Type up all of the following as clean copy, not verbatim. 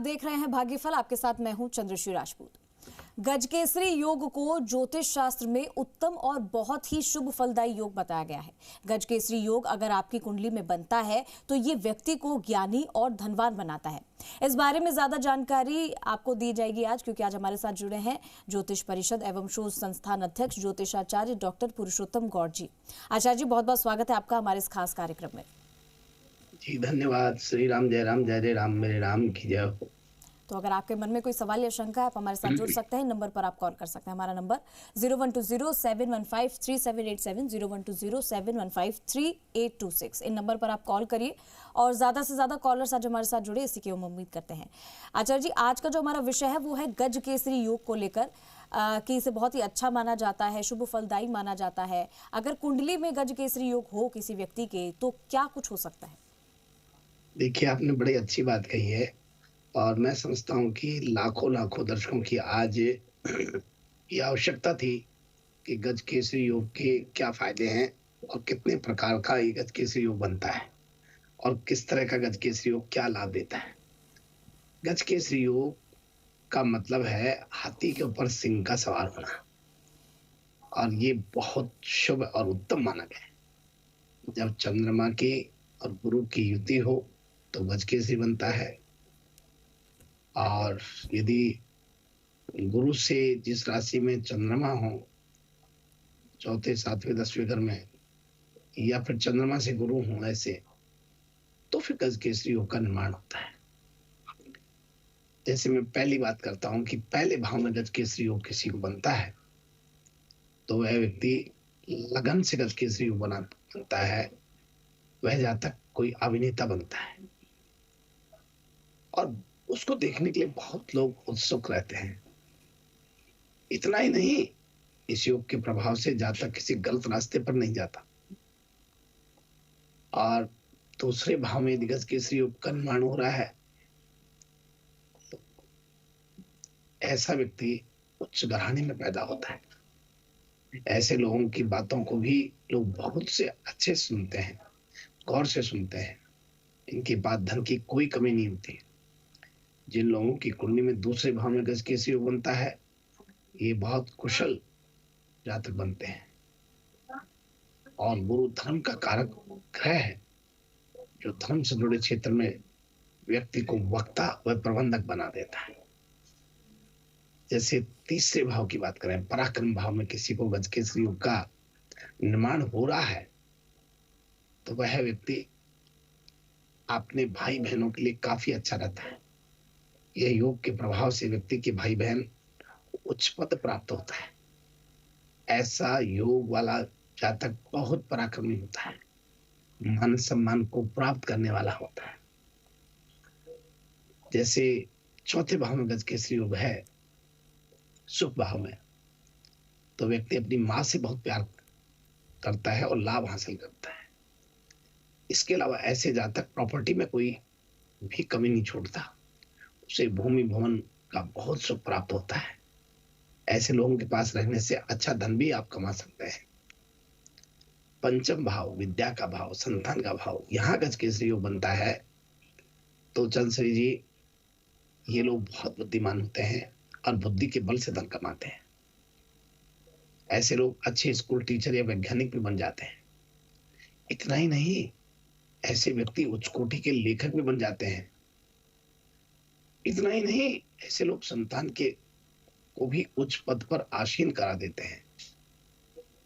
देख रहे हैं भाग्यफल। आपके साथ मैं हूं चंद्रश्री राजपूत। गजकेसरी योग को ज्योतिष शास्त्र में उत्तम और बहुत ही शुभ फलदायी योग बताया गया है। गजकेसरी योग अगर आपकी कुंडली में बनता है तो ये व्यक्ति को ज्ञानी और धनवान बनाता है। इस बारे में ज्यादा जानकारी आपको दी जाएगी आज, क्योंकि आज हमारे साथ जुड़े हैं ज्योतिष परिषद एवं शोध संस्थान अध्यक्ष ज्योतिषाचार्य डॉक्टर पुरुषोत्तम गौड़ जी। आचार्य जी, बहुत बहुत स्वागत है आपका हमारे इस खास कार्यक्रम में। जी धन्यवाद। श्री राम जय राम, जय जय राम, मेरे राम की जय हो। तो अगर आपके मन में कोई सवाल या शंका है, आप हमारे साथ जुड़ सकते हैं। नंबर पर आप कॉल कर सकते हैं। हमारा नंबर 0120-715-3787, 0120-715-3826। इन नंबर पर आप कॉल करिए और ज्यादा से ज्यादा कॉलर्स आज हमारे साथ जुड़े, इसी की हम उम्मीद करते हैं। आचार्य जी, आज का जो हमारा विषय है वो है गज केसरी योग को लेकर कि इसे बहुत ही अच्छा माना जाता है, शुभ फलदायी माना जाता है। अगर कुंडली में गज केसरी योग हो किसी व्यक्ति के तो क्या कुछ हो सकता है? देखिए, आपने बड़ी अच्छी बात कही है और मैं समझता हूँ कि लाखों लाखों दर्शकों की आज ये आवश्यकता थी कि गज केसरी योग के क्या फायदे हैं और कितने प्रकार का ये गज केसरी योग बनता है और किस तरह का गज केसरी योग क्या लाभ देता है। गज केसरी योग का मतलब है हाथी के ऊपर सिंह का सवार होना, और ये बहुत शुभ और उत्तम माना गया है। जब चंद्रमा की और गुरु की युति हो तो गज केसरी बनता है, और यदि गुरु से जिस राशि में चंद्रमा हो, चौथे सातवें 10वें घर में, या फिर चंद्रमा से गुरु हो ऐसे, तो फिर गज केसरी योग का निर्माण होता है। जैसे मैं पहली बात करता हूं कि पहले भाव में गज केसरी योग किसी को बनता है तो वह व्यक्ति लगन से गज केसरी योग बनता है। वह जातक कोई अभिनेता बनता है और उसको देखने के लिए बहुत लोग उत्सुक रहते हैं। इतना ही नहीं, इस योग के प्रभाव से जातक किसी गलत रास्ते पर नहीं जाता। और दूसरे भाव में गज केसरी योग का निर्माण हो रहा है तो ऐसा व्यक्ति उच्च घराने में पैदा होता है। ऐसे लोगों की बातों को भी लोग बहुत से अच्छे सुनते हैं, गौर से सुनते हैं। इनकी बात धन की कोई कमी नहीं होती। जिन लोगों की कुंडली में दूसरे भाव में गज केसरी योग बनता है, ये बहुत कुशल जातक बनते हैं। और गुरु धर्म का कारक ग्रह है, जो धर्म से जुड़े क्षेत्र में व्यक्ति को वक्ता व प्रबंधक बना देता है। जैसे तीसरे भाव की बात करें, पराक्रम भाव में किसी को गज केसरी योग का निर्माण हो रहा है तो वह व्यक्ति अपने भाई बहनों के लिए काफी अच्छा रहता है। यह योग के प्रभाव से व्यक्ति के भाई बहन उच्च पद प्राप्त होता है। ऐसा योग वाला जातक बहुत पराक्रमी होता है, मान सम्मान को प्राप्त करने वाला होता है। जैसे चौथे भाव में गज केसरी योग है, सुख भाव में, तो व्यक्ति अपनी मां से बहुत प्यार करता है और लाभ हासिल करता है। इसके अलावा ऐसे जातक प्रॉपर्टी में कोई भी कमी नहीं छोड़ता। उसे भूमि भवन का बहुत सुख प्राप्त होता है। ऐसे लोगों के पास रहने से अच्छा धन भी आप कमा सकते हैं। पंचम भाव, विद्या का भाव, संतान का भाव, यहाँ गज केसरी योग बनता है तो चंद्रश्री जी, ये लोग बहुत बुद्धिमान होते हैं और बुद्धि के बल से धन कमाते हैं। ऐसे लोग अच्छे स्कूल टीचर या वैज्ञानिक भी बन जाते हैं। इतना ही नहीं, ऐसे व्यक्ति उच्च कोटि के लेखक भी बन जाते हैं। इतना ही नहीं, ऐसे लोग संतान के को भी उच्च पद पर आसीन करा देते हैं।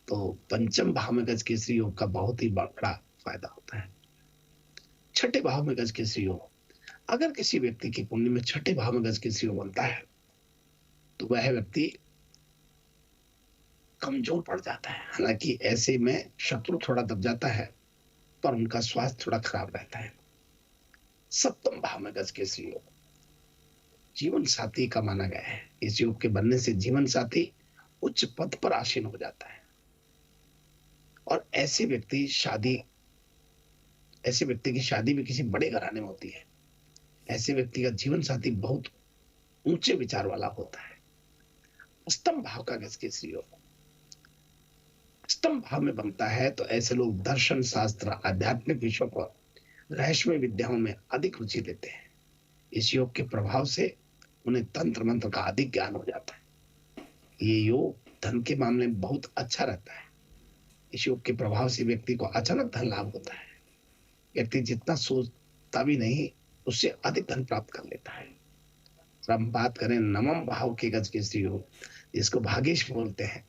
तो पंचम भाव में गज केसरी योग का बहुत ही बड़ा फायदा होता है। छठे भाव में गज केसरी योग, अगर किसी व्यक्ति की कुंडली में छठे भाव में गज केसरी योग बनता है तो वह व्यक्ति कमजोर पड़ जाता है। हालांकि ऐसे में शत्रु थोड़ा दब जाता है पर उनका स्वास्थ्य थोड़ा खराब रहता है। सप्तम भाव में गज केसरी योग जीवन साथी का माना गया है। इस योग के बनने से जीवन साथी उच्च पद पर आसीन हो जाता है और ऐसे व्यक्ति की शादी भी किसी बड़े घराने में होती है। ऐसे व्यक्ति का जीवन साथी बहुत ऊंचे विचार वाला होता है। अष्टम भाव का गज केसरी योग अष्टम भाव में बनता है तो ऐसे लोग दर्शन शास्त्र, आध्यात्मिक विषयों पर, रहस्यमय विद्याओं में अधिक रुचि लेते हैं। इस योग के प्रभाव से उन्हें तंत्र मंत्र का अधिक ज्ञान हो जाता है। ये योग धन के मामले में बहुत अच्छा रहता है। इस योग के प्रभाव से व्यक्ति को अचानक धन लाभ होता है। व्यक्ति जितना सोचता भी नहीं, उससे अधिक धन प्राप्त कर लेता है। हम बात करें नवम भाव के गजकेसरी योग, जिसको भागेश बोलते हैं,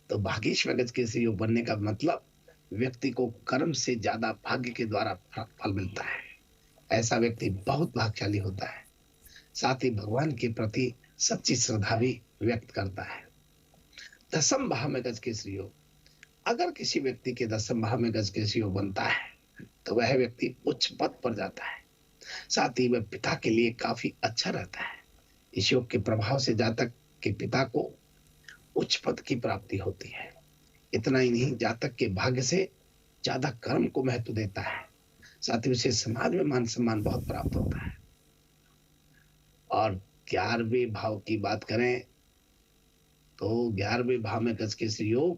तो भागेश में गजकेसरी योग बनने का मतलब व्यक्ति को कर्म से ज्यादा भाग्य के द्वारा फल मिलता है। ऐसा व्यक्ति बहुत भाग्यशाली होता है। साथ ही भगवान के प्रति सच्ची श्रद्धा भी व्यक्त करता है। दसम भाव में गजकेसरी योग, अगर किसी व्यक्ति के दसम भाव में गजकेसरी योग बनता है तो वह व्यक्ति उच्च पद पर जाता है। साथ ही वह पिता के लिए काफी अच्छा रहता है। इस योग के प्रभाव से जातक के पिता को उच्च पद की प्राप्ति होती है। इतना ही नहीं, जातक के भाग्य से ज्यादा कर्म को महत्व देता है। साथ ही उसे समाज में मान सम्मान बहुत प्राप्त होता है। और 11वें भाव की बात करें तो 11वें भाव में गजकेसरी योग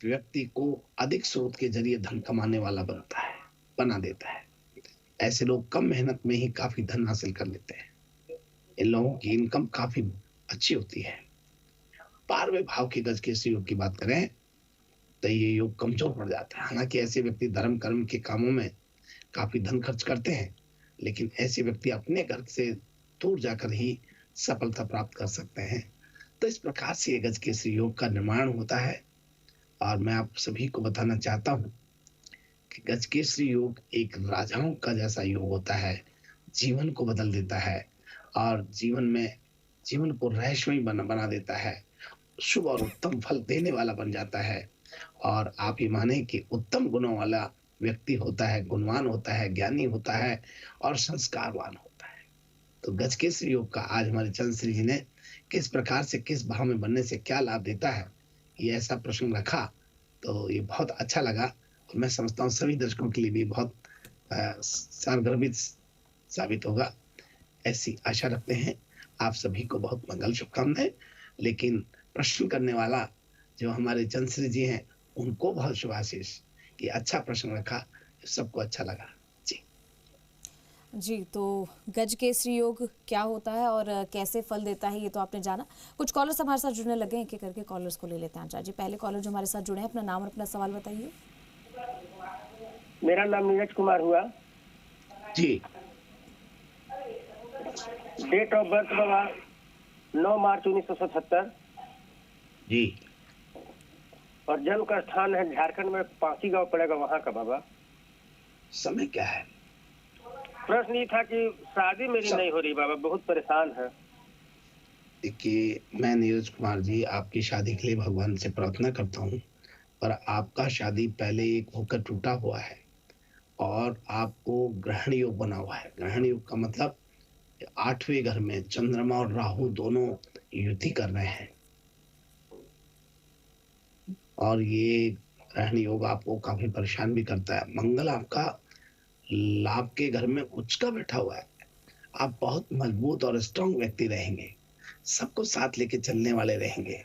व्यक्ति को अधिक स्रोत के जरिए धन कमाने वाला बना देता है। ऐसे लोग कम मेहनत में ही काफी धन हासिल कर लेते हैं। इन लोगों की इनकम काफी अच्छी होती है। 12वें भाव के गजकेसरी योग की बात करें तो ये योग कमजोर पड़ जाता है। हालांकि ऐसे व्यक्ति धर्म कर्म के कामों में काफी धन खर्च करते हैं, लेकिन ऐसे व्यक्ति अपने घर से दूर जाकर ही सफलता प्राप्त कर सकते हैं। तो इस प्रकार से ये गजकेसरी योग का निर्माण होता है। और मैं आप सभी को बताना चाहता हूं कि गजकेसरी योग एक राजाओं का जैसा योग होता है। जीवन को बदल देता है और जीवन को रहस्यमय बना देता है। शुभ और उत्तम फल देने वाला बन जाता है। और आप ये माने कि उत्तम गुणों वाला व्यक्ति होता है, गुणवान होता है, ज्ञानी होता है और संस्कारवान होता है। तो गजकेसरी योग का आज हमारे चंद्रश्री जी ने किस प्रकार से, किस भाव में बनने से क्या लाभ देता है, ये ऐसा प्रश्न रखा तो ये बहुत अच्छा लगा। और मैं समझता हूँ सभी दर्शकों के लिए भी बहुत सारगर्भित साबित होगा, ऐसी आशा रखते हैं। आप सभी को बहुत मंगल शुभकामनाएं। लेकिन प्रश्न करने वाला जो हमारे चंद्रश्री जी हैं, उनको बहुत शुभाशीष कि अच्छा प्रश्न रखा, सबको अच्छा लगा। जी, तो गजकेसरी योग क्या होता है और कैसे फल देता है, ये तो आपने जाना। कुछ कॉलर्स हमारे साथ जुड़ने लगे हैं, एक एक करके कॉलर्स को ले लेते हैं। जी, पहले कॉलर जो हमारे साथ जुड़े हैं, अपना नाम और अपना सवाल बताइए। मेरा नाम नीरज कुमार हुआ जी। डेट ऑफ बर्थ बाबा 9 मार्च 1977 जी। और जन्म का स्थान है झारखंड में, पांसी गांव पड़ेगा, वहां का बाबा। समय क्या है? प्रश्न ये था कि शादी मेरी नहीं हो रही बाबा, बहुत परेशान है। देखिए, मैं नीरज कुमार जी आपकी शादी के लिए भगवान से प्रार्थना करता हूँ। और आपका शादी पहले एक होकर टूटा हुआ है और आपको ग्रहण योग बना हुआ है। ग्रहण योग का मतलब 8वें घर में चंद्रमा और राहु दोनों युति कर रहे हैं और ये ग्रहण योग आपको काफी परेशान भी करता है। मंगल आपका लाभ के घर में उच्च का बैठा हुआ है। आप बहुत मजबूत और स्ट्रांग व्यक्ति रहेंगे, सबको साथ लेके चलने वाले रहेंगे।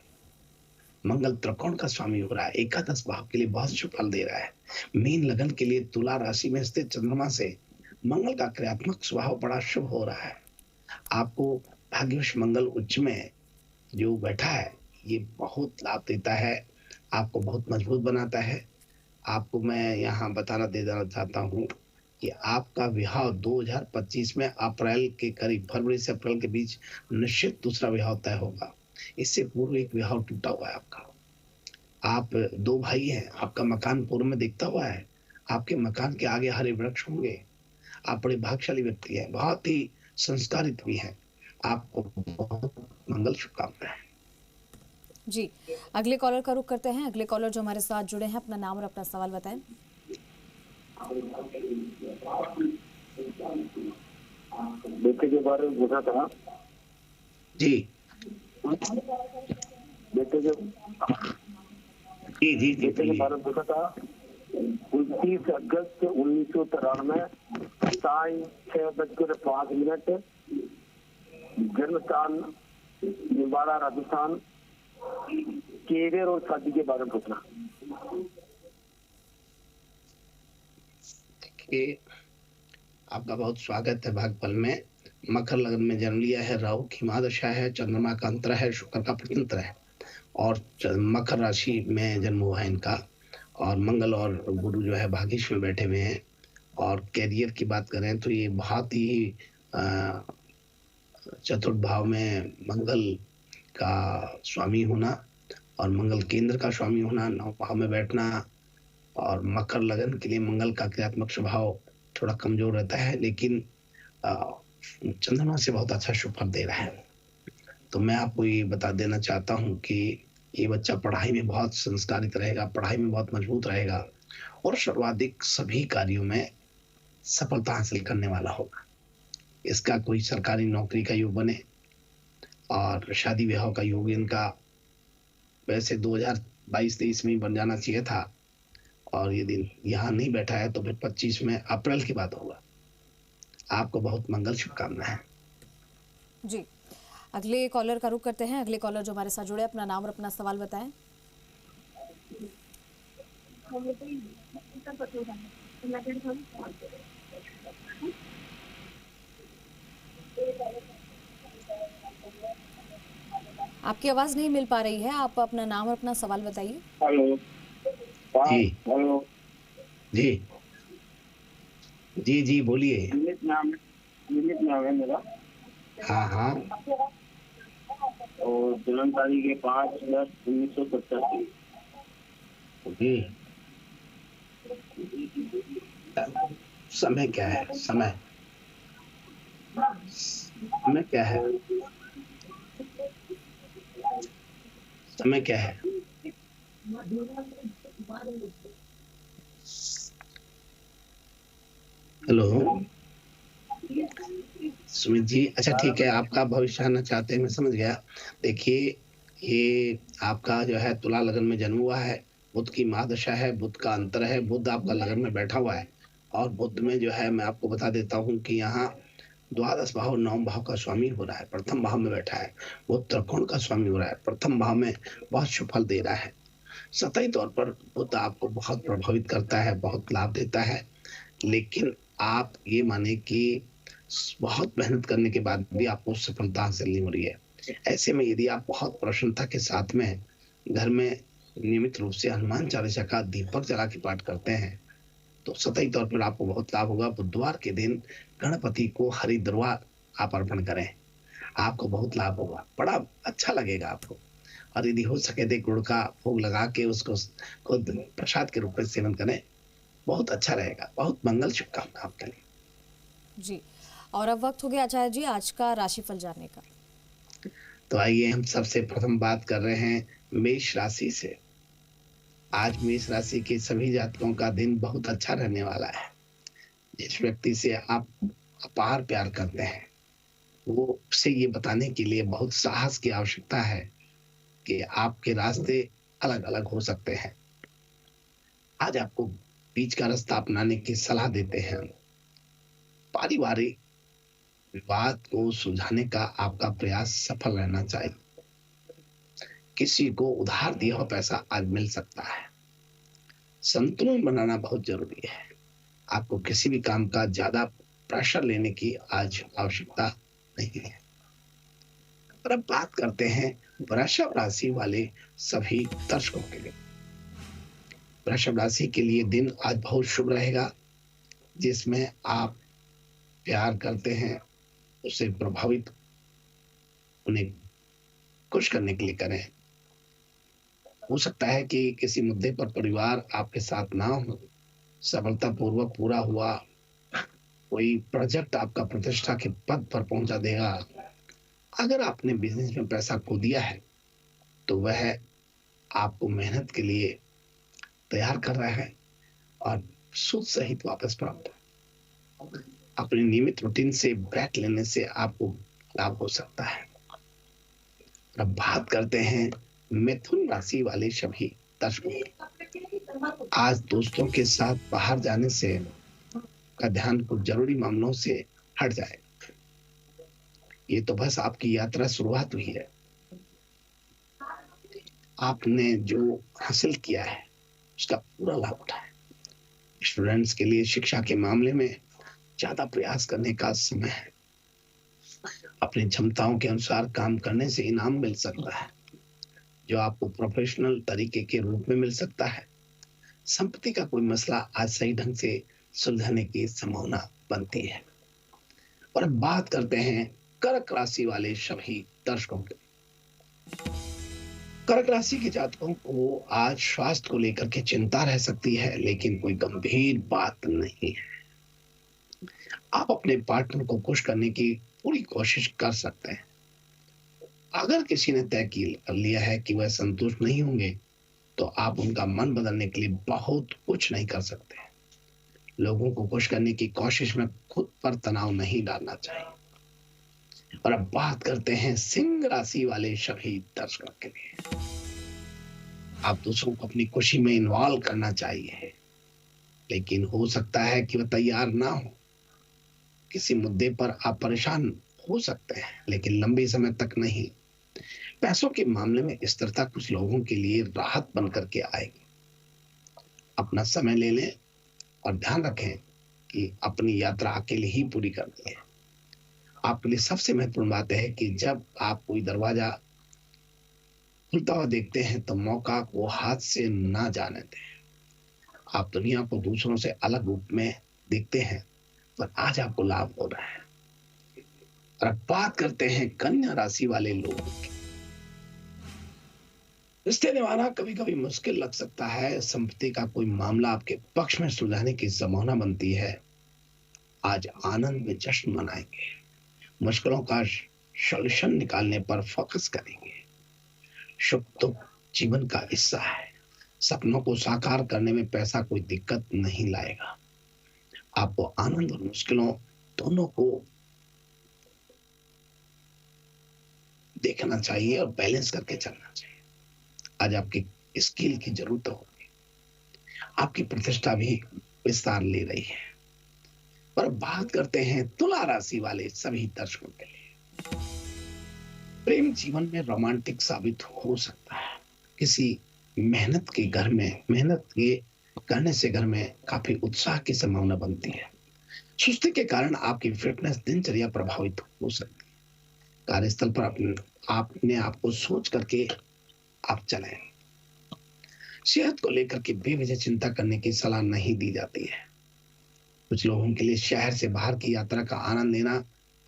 मंगल त्रिकोण का स्वामी हो रहा है, एकादश भाव के लिए बहुत शुभ फल दे रहा है। मीन लगन के लिए तुला राशि में स्थित चंद्रमा से मंगल का क्रियात्मक स्वभाव बड़ा शुभ हो रहा है। आपको भाग्यवश मंगल उच्च में जो बैठा है, ये बहुत लाभ देता है, आपको बहुत मजबूत बनाता है। आपको मैं यहाँ बताना दे देना चाहता हूँ कि आपका विवाह 2025 में अप्रैल के करीब, फरवरी से अप्रैल के बीच निश्चित दूसरा विवाह तय होगा। इससे पूर्व एक विवाह टूटा हुआ है आपका। आप 2 भाई हैं, आपका मकान पूर्व में दिखता हुआ है, आपके मकान के आगे हरे वृक्ष होंगे। आप बड़े भाग्यशाली व्यक्ति हैं, बहुत ही संस्कारित भी हैं। आपको बहुत मंगल शुभकामनाएं। जी, अगले कॉलर का रुख करते हैं। अगले कॉलर जो हमारे साथ जुड़े हैं, अपना नाम और अपना सवाल बताएं। बेटे के बारे में पूछा था। जी बेटे के जी जी जी बेटे के बारे में पूछा था। 29 अगस्त 1993 साय 6:05, जन्म स्थान निवाड़ा राजस्थान, कैरियर और शादी के बारे में पूछना। आपका बहुत स्वागत है भाग्यफल में। मकर लग्न में जन्म लिया है, राहु की महादशा है, चंद्रमा का अंतर है, शुक्र का प्रतंत्र है और मकर राशि में जन्म हुआ है इनका। और मंगल और गुरु जो है भाग्येश में बैठे हुए हैं। और कैरियर की बात करें तो ये बहुत ही चतुर्थ भाव में मंगल का स्वामी होना और मंगल केंद्र का स्वामी होना, 9 भाव में बैठना। और मकर लगन के लिए मंगल का क्रियात्मक स्वभाव थोड़ा कमजोर रहता है, लेकिन चंद्रमा से बहुत अच्छा शुभ फल दे रहा है। तो मैं आपको ये बता देना चाहता हूँ कि ये बच्चा पढ़ाई में बहुत संस्कारित रहेगा, पढ़ाई में बहुत मजबूत रहेगा और सर्वाधिक सभी कार्यों में सफलता हासिल करने वाला होगा। इसका कोई सरकारी नौकरी का योग बने और शादी विवाह का योग इनका वैसे 2022-23 में ही बन जाना चाहिए था, और ये दिन यहाँ नहीं बैठा है तो फिर 25 में अप्रैल के बाद होगा। आपको बहुत मंगल शुभकामनाएं। जी, अगले कॉलर का रुख करते हैं। अगले कॉलर जो हमारे साथ जुड़े, अपना नाम और अपना सवाल बताएं। आपकी आवाज नहीं मिल पा रही है, आप अपना नाम और अपना सवाल बताइए। हेलो जी हेलो जी जी जी बोलिए। निमित नाम है मेरा। हाँ हाँ, और जन्म तारीख है 5/10/1987। जी। समय क्या है? समय क्या है? समय क्या है? हेलो सुमित जी, अच्छा ठीक है, आपका भविष्य जानना चाहते हैं, मैं समझ गया। देखिए, ये आपका जो है तुला लगन में जन्म हुआ है, बुध की महादशा है, बुध का अंतर है, बुध आपका लगन में बैठा हुआ है। और बुध में जो है मैं आपको बता देता हूँ कि यहाँ द्वादश भाव 9 भाव का स्वामी हो रहा है, प्रथम भाव में बैठा है। वो त्रिकोण का स्वामी हो रहा है, प्रथम भाव में बहुत शुभ फल दे रहा है। सतही तौर पर बुध आपको बहुत प्रभावित करता है, बहुत लाभ देता है, लेकिन आप ये माने कि बहुत मेहनत करने के बाद भी आपको सफलता हासिल नहीं हो रही है। ऐसे में यदि आप बहुत प्रसन्नता के साथ में घर में नियमित रूप से हनुमान चालीसा का दीपक जला के पाठ करते हैं तो सतही तौर पर आपको बहुत लाभ होगा। बुधवार के दिन गणपति को हरिद्रवा आप अर्पण करें, आपको बहुत लाभ होगा, बड़ा अच्छा लगेगा आपको। और यदि हो सके तो गुड़ का भोग लगा के उसको खुद प्रसाद के रूप में सेवन करें, बहुत अच्छा रहेगा। बहुत मंगल शुभकामना आपके लिए। जी, और अब वक्त हो गया आचार्य जी आज का राशिफल जानने का। तो आइए हम सबसे प्रथम बात कर रहे हैं मेष राशि से। आज मेष राशि के सभी जातकों का दिन बहुत अच्छा रहने वाला है। जिस व्यक्ति से आप अपार प्यार करते हैं वो उसे ये बताने के लिए बहुत साहस की आवश्यकता है कि आपके रास्ते अलग अलग हो सकते हैं। आज आपको बीच का रास्ता अपनाने की सलाह देते हैं। पारिवारिक विवाद को सुलझाने का आपका प्रयास सफल रहना चाहिए। किसी को उधार दिया हुआ पैसा आज मिल सकता है। संतुलन बनाना बहुत जरूरी है। आपको किसी भी काम का ज्यादा प्रेशर लेने की आज आवश्यकता नहीं है। और अब बात करते हैं वृषभ राशि वाले सभी दर्शकों के लिए। वृषभ राशि के लिए दिन आज बहुत शुभ रहेगा, जिसमें आप प्यार करते हैं उसे प्रभावित उन्हें खुश करने के लिए करें। हो सकता है कि किसी मुद्दे पर परिवार आपके साथ ना हो, सफलतापूर्वक पूरा हुआ कोई प्रोजेक्ट आपका प्रतिष्ठा के पद पर पहुंचा देगा। अगर आपने बिजनेस में पैसा खो दिया है तो वह आपको मेहनत के लिए तैयार कर रहा है और सूद सहित वापस प्राप्त है। अपने नियमित रूटीन से ब्रेक लेने से आपको लाभ हो सकता है। अब बात करते हैं मिथुन राशि वाले सभी दर्शकों। आज दोस्तों के साथ बाहर जाने से का ध्यान कुछ जरूरी मामलों से हट जाएगा। ये तो बस आपकी यात्रा शुरुआत हुई है। आपने जो हासिल किया है उसका पूरा लाभ उठाएं। स्टूडेंट्स के लिए शिक्षा के मामले में ज्यादा प्रयास करने का समय है। अपनी क्षमताओं के अनुसार काम करने से इनाम मिल सकता है, जो आपको प्रोफेशनल तरीके के रूप में मिल सकता है। संपत्ति का कोई मसला आज सही ढंग से सुलझाने की संभावना बनती है। और अब बात करते हैं कर्क राशि वाले सभी दर्शकों की। कर्क राशि के जातकों को आज स्वास्थ्य को लेकर के चिंता रह सकती है, लेकिन कोई गंभीर बात नहीं है। आप अपने पार्टनर को खुश करने की पूरी कोशिश कर सकते हैं। अगर किसी ने तय कर लिया है कि वह संतुष्ट नहीं होंगे, तो आप उनका मन बदलने के लिए बहुत कुछ नहीं कर सकते। लोगों को खुश करने की कोशिश में खुद पर तनाव नहीं डालना चाहिए। और अब बात करते हैं सिंह राशि वाले सभी दर्शकों के लिए। आप दूसरों को अपनी खुशी में इन्वॉल्व करना चाहिए, लेकिन हो सकता है कि वह तैयार ना हो। किसी मुद्दे पर आप परेशान हो सकते हैं, लेकिन लंबे समय तक नहीं। पैसों के मामले में स्थिरता कुछ लोगों के लिए राहत बन करके आएगी। अपना समय ले लें और ध्यान रखें कि अपनी यात्रा अकेले ही पूरी करनी है। आपके लिए सबसे महत्वपूर्ण बात है कि जब आप कोई दरवाजा खुलता हुआ देखते हैं, तो मौका को हाथ से ना जाने दें। आप दुनिया को दूसरों से अलग रूप में देखते हैं, पर आज आपको लाभ हो रहा है। और अब बात करते हैं कन्या राशि वाले लोगों की। रिश्ते निभाना कभी कभी मुश्किल लग सकता है। संपत्ति का कोई मामला आपके पक्ष में सुलझाने की संभावना बनती है। आज आनंद में जश्न मनाएंगे। मुश्किलों का सॉल्यूशन निकालने पर फोकस करेंगे। सुख दुख जीवन का हिस्सा है। सपनों को साकार करने में पैसा कोई दिक्कत नहीं लाएगा। आपको आनंद और मुश्किलों दोनों को देखना चाहिए और बैलेंस करके चलना चाहिए। आज आपकी स्किल की जरूरत होगी। आपकी प्रतिष्ठा भी विस्तार ले रही है। पर बात करते हैं तुला राशि वाले सभी दर्शकों के लिए। प्रेम जीवन में रोमांटिक साबित हो सकता है। किसी मेहनत के करने से घर में काफी उत्साह की संभावना बनती है। सुस्ती के कारण आपकी फिटनेस दिनचर्या प्रभावित हो सकती है। कार्यस्थल पर अपने आप को सोच करके आप चलें। सेहत को लेकर के बेवजह चिंता करने की सलाह नहीं दी जाती है। कुछ लोगों के लिए शहर से बाहर की यात्रा का आनंद लेना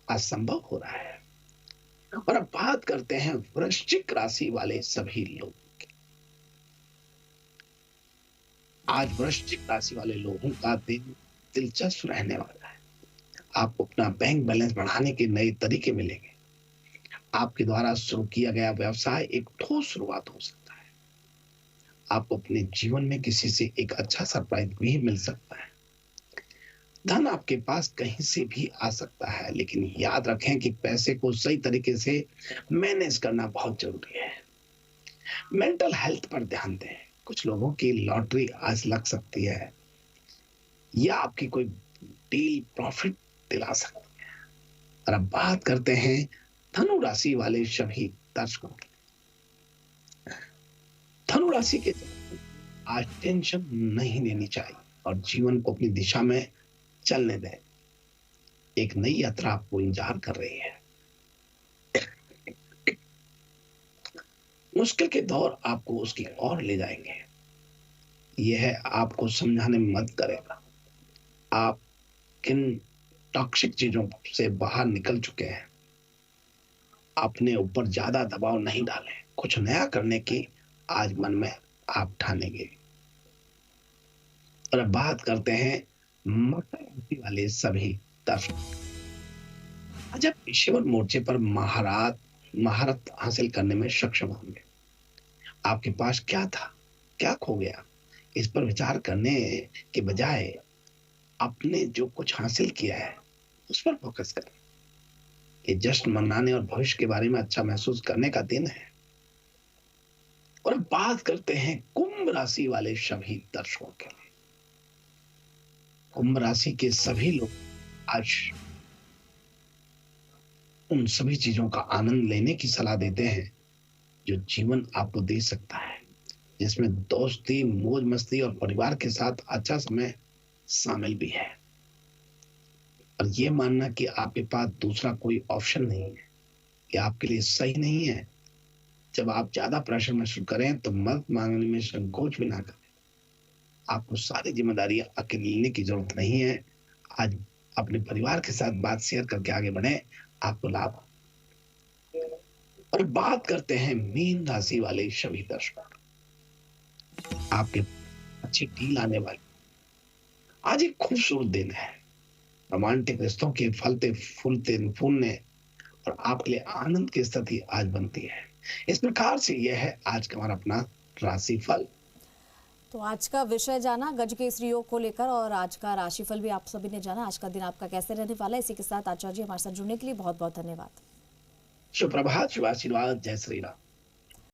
असंभव हो रहा है। और अब बात करते हैं वृश्चिक राशि वाले सभी लोग। आज वृश्चिक राशि वाले लोगों का दिन दिलचस्प रहने वाला है। आपको अपना बैंक बैलेंस बढ़ाने के नए तरीके मिलेंगे। आपके द्वारा शुरू किया गया व्यवसाय एक ठोस शुरुआत हो सकता है। आपको अपने जीवन में किसी से एक अच्छा सरप्राइज भी मिल सकता है। धन आपके पास कहीं से भी आ सकता है, लेकिन याद रखें कि पैसे को सही तरीके से मैनेज करना बहुत जरूरी है। मेंटल हेल्थ पर ध्यान दें। कुछ लोगों की लॉटरी आज लग सकती है, या आपकी कोई डील प्रॉफिट दिला सकती है। और अब बात करते हैं धनु राशि वाले सभी दर्शकों की। धनु राशि के आज टेंशन नहीं लेनी चाहिए और जीवन को अपनी दिशा में चलने दें। एक नई यात्रा आपको इंतजार कर रही है। मुश्किल के दौर आपको उसकी ओर ले जाएंगे। यह आपको समझाने में मदद करेगा। आप किन टॉक्सिक चीजों से बाहर निकल चुके हैं। अपने ऊपर ज्यादा दबाव नहीं डालें। कुछ नया करने की आज मन में आप ठानेंगे। और अब बात करते हैं मकर राशि वाले सभी दर्शक। आज आप पेशेवर मोर्चे पर महारत हासिल करने में सक्षम होंगे। आपके पास क्या था, क्या खो गया, इस पर विचार करने के बजाय आपने जो कुछ हासिल किया है उस पर फोकस करें। ये जश्न मनाने और भविष्य के बारे में अच्छा महसूस करने का दिन है। और अब बात करते हैं कुंभ राशि वाले सभी दर्शकों के लिए। कुंभ राशि के सभी लोग आज उन सभी चीजों का आनंद लेने की सलाह देते हैं जो जीवन आपको दे सकता है, जिसमें दोस्ती, मौज मस्ती और परिवार के साथ अच्छा समय शामिल भी है। और ये मानना कि आपके पास दूसरा कोई ऑप्शन नहीं है, ये आपके लिए सही नहीं है। जब आप ज्यादा प्रेशर महसूस करें तो मदद मांगने में संकोच भी ना करें। आपको सारी जिम्मेदारियां अकेले लेने की जरूरत नहीं है। आज अपने परिवार के साथ बात शेयर करके आगे बढ़े, आपको लाभ। और बात करते हैं मीन राशि वाले सभी दर्शकों, आपके अच्छी डील आने वाली। आज एक खूबसूरत दिन है, रोमांटिक रिश्तों के फलते फूलने और आपके लिए आनंद की स्थिति आज बनती है। इस प्रकार से यह है आज का हमारा अपना राशिफल। तो आज का विषय जाना गजकेसरी योग को लेकर, और आज का राशिफल भी आप सभी ने जाना। आज का दिन आपका कैसे रहने वाला है, इसी के साथ आचार्य जी हमारे साथ जुड़ने के लिए बहुत बहुत धन्यवाद। शुभ प्रभात, शुभ आशीर्वाद, जय श्री राम।